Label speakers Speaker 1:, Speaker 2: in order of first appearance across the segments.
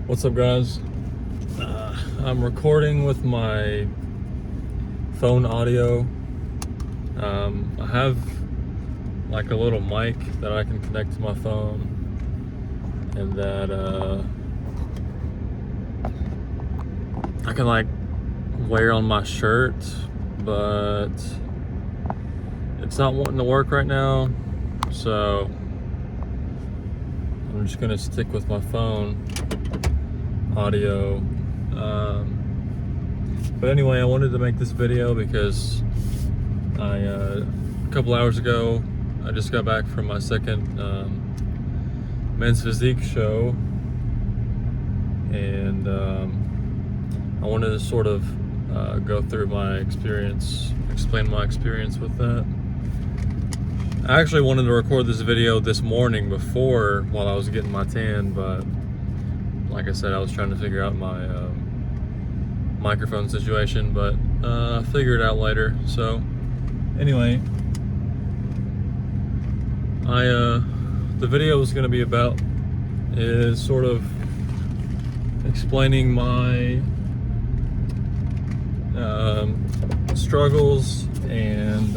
Speaker 1: What's up, guys? I'm recording with my phone audio. I have like a little mic that I can connect to my phone, and that I can like wear on my shirt, but it's not wanting to work right now, so I'm just gonna stick with my phone audio. But anyway, I wanted to make this video because a couple hours ago I just got back from my second Mens Physique show, and I wanted to sort of go through my experience, explain my experience with that. I actually wanted to record this video this morning while I was getting my tan, but like I said, I was trying to figure out my microphone situation, but figure it out later. So anyway, the video is going to be about is sort of explaining my struggles and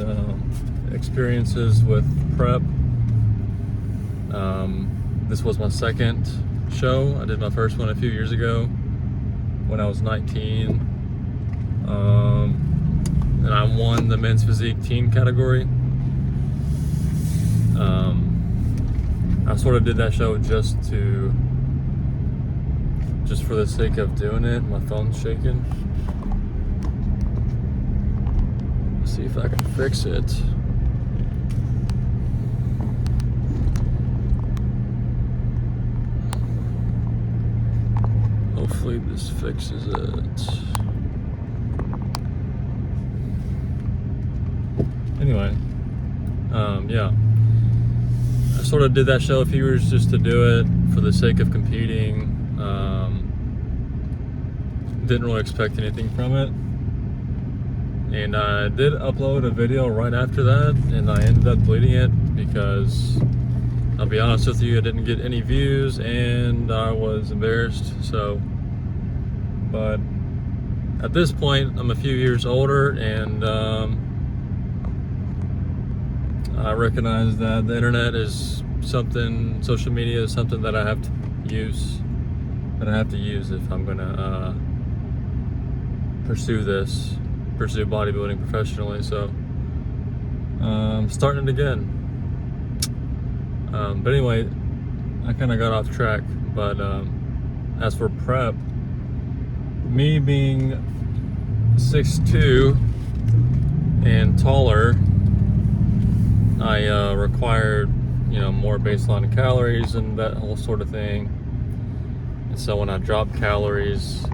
Speaker 1: experiences with prep. This was my second show. I did my first one a few years ago when I was 19, and I won the Men's Physique team category. I sort of did that show just for the sake of doing it. My phone's shaking. Let's see if I can fix it. Hopefully this fixes it. Anyway, yeah. I sort of did that show a few years just to do it for the sake of competing. Didn't really expect anything from it. And I did upload a video right after that, and I ended up deleting it because, I'll be honest with you, I didn't get any views and I was embarrassed. So, but at this point, I'm a few years older, and I recognize that the internet is something, social media is something that I have to use, if I'm gonna pursue bodybuilding professionally. So I'm starting it again. But anyway, I kind of got off track. But as for prep, me being 6'2" and taller, I required, more baseline calories and that whole sort of thing. And so when I dropped calories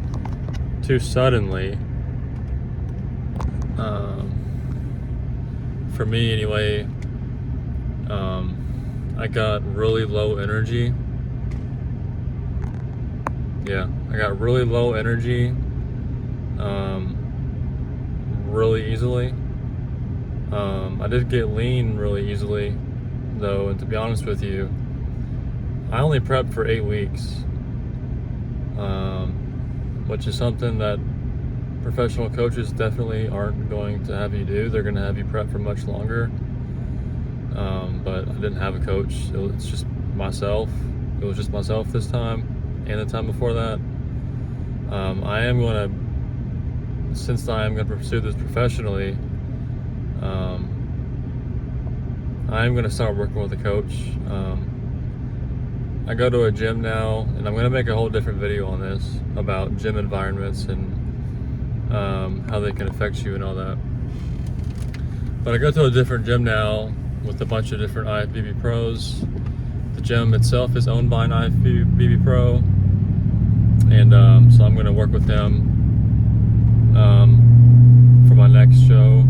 Speaker 1: too suddenly, for me anyway, I got really low energy. Yeah, I got really low energy really easily. I did get lean really easily, though, and to be honest with you, I only prepped for 8 weeks, which is something that professional coaches definitely aren't going to have you do. They're going to have you prep for much longer. But I didn't have a coach. It's just myself. It was just myself this time, and the time before that. Since I am going to pursue this professionally, I am going to start working with a coach. I go to a gym now, and I'm going to make a whole different video on this about gym environments and how they can affect you and all that. But I go to a different gym now with a bunch of different IFBB pros. The gym itself is owned by an IFBB pro, and so I'm going to work with them for my next show.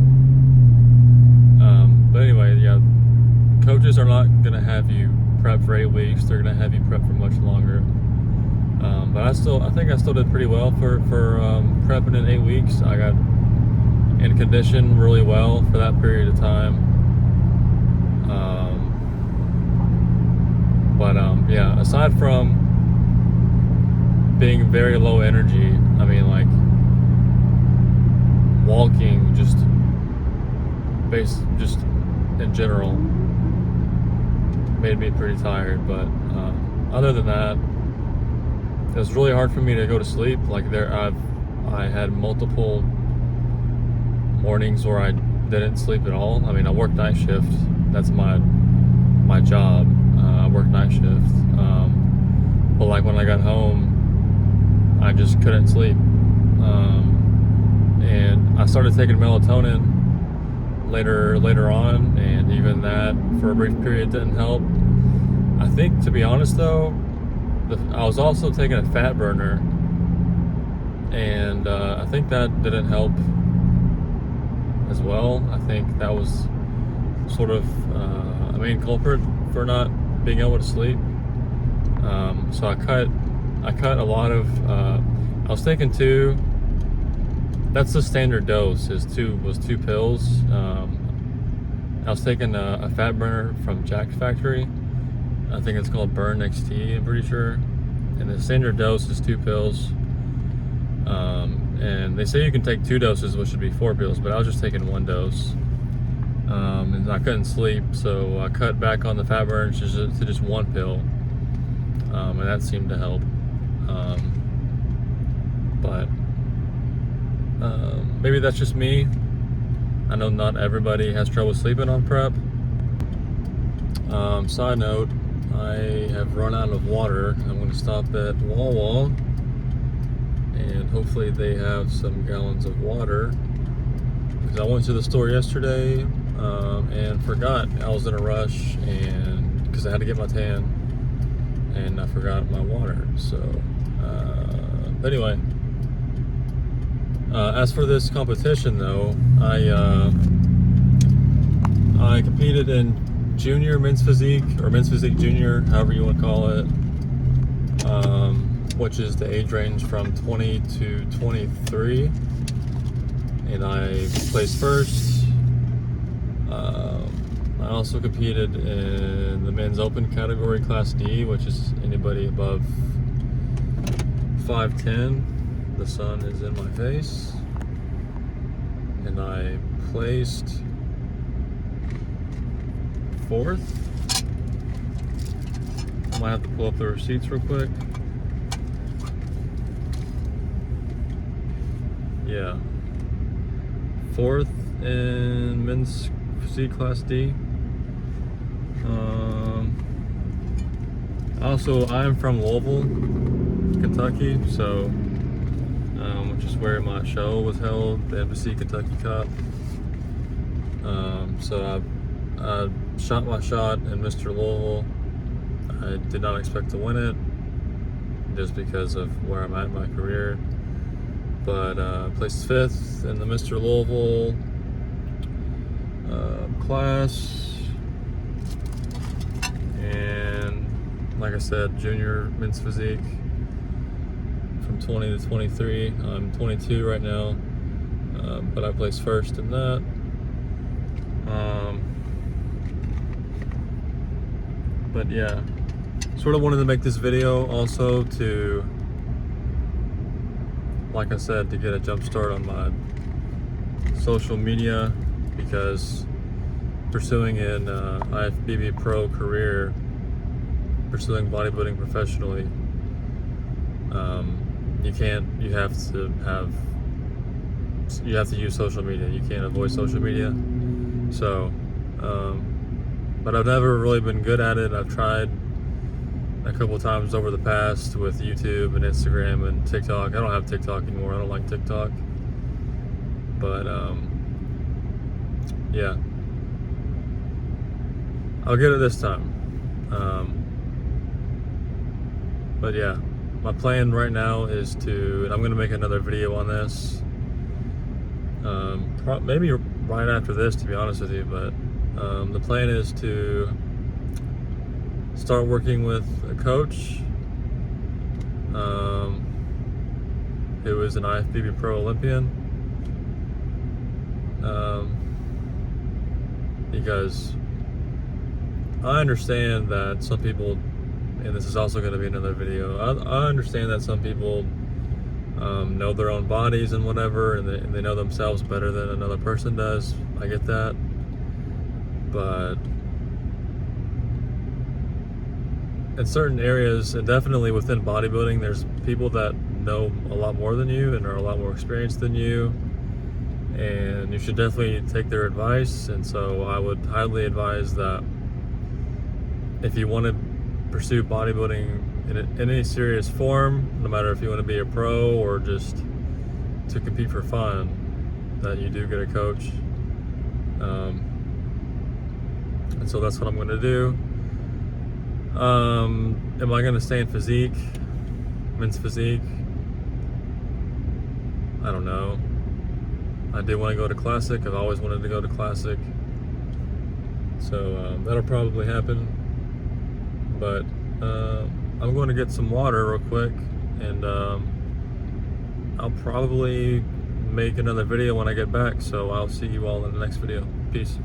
Speaker 1: But anyway, yeah, coaches are not going to have you prep for 8 weeks. They're going to have you prep for much longer. But I think I still did pretty well for prepping in 8 weeks. I got in condition really well for that period of time. But yeah, aside from being very low energy. I mean, like walking, just in general, made me pretty tired. But other than that, it was really hard for me to go to sleep. Like I had multiple mornings where I didn't sleep at all. I mean, I work night shift. That's my job. I work night shift. But like when I got home, I just couldn't sleep. And I started taking melatonin later on, and even that for a brief period didn't help. I think, to be honest though, I was also taking a fat burner, and I think that didn't help as well. I think that was sort of a main culprit for not being able to sleep. So I cut a lot of. I was taking two. That's the standard dose. Was two pills. I was taking a fat burner from Jack's Factory. I think it's called Burn XT, I'm pretty sure. And the standard dose is 2 pills. And they say you can take 2 doses, which should be 4 pills, but I was just taking 1 dose. And I couldn't sleep, so I cut back on the fat burn to just 1 pill. And that seemed to help. But maybe that's just me. I know not everybody has trouble sleeping on prep. Side note, I have run out of water. I'm going to stop at Wawa, and hopefully they have some gallons of water, because I went to the store yesterday and forgot. I was in a rush, and because I had to get my tan, and I forgot my water. So but anyway, as for this competition though, I competed in Junior Men's Physique, or Men's Physique Junior, however you want to call it, which is the age range from 20 to 23, and I placed first. I also competed in the Men's Open category, Class D, which is anybody above 5'10". The sun is in my face, and I placed 4th. I might have to pull up the receipts real quick. Yeah, 4th in Men's Physique Class D. Also, I'm from Louisville, Kentucky, so which is where my show was held, the Embassy Kentucky Cup. So I shot my shot in Mr. Louisville. I did not expect to win it, just because of where I'm at in my career. But placed 5th in the Mr. Louisville class. And like I said, Junior Men's Physique from 20 to 23. I'm 22 right now, but I placed 1st in that. But yeah, sort of wanted to make this video also to, like I said, to get a jump start on my social media, because pursuing an IFBB pro career, pursuing bodybuilding professionally, you have to use social media. You can't avoid social media. So, but I've never really been good at it. I've tried a couple times over the past with YouTube and Instagram and TikTok. I don't have TikTok anymore. I don't like TikTok. But yeah, I'll get it this time. But yeah, my plan right now is to, and I'm going to make another video on this, maybe right after this, to be honest with you, but the plan is to start working with a coach who is an IFBB Pro Olympian, because I understand that some people and this is also going to be another video. I understand that some people know their own bodies and whatever, and they know themselves better than another person does. I get that, but in certain areas, and definitely within bodybuilding, there's people that know a lot more than you and are a lot more experienced than you, and you should definitely take their advice. And so I would highly advise that if you want to pursue bodybuilding in any serious form, no matter if you want to be a pro or just to compete for fun, that you do get a coach. And so that's what I'm going to do. Am I going to stay in physique, men's physique? I don't know. I do want to go to classic. I've always wanted to go to classic, so that'll probably happen. But I'm going to get some water real quick, and I'll probably make another video when I get back. So I'll see you all in the next video. Peace.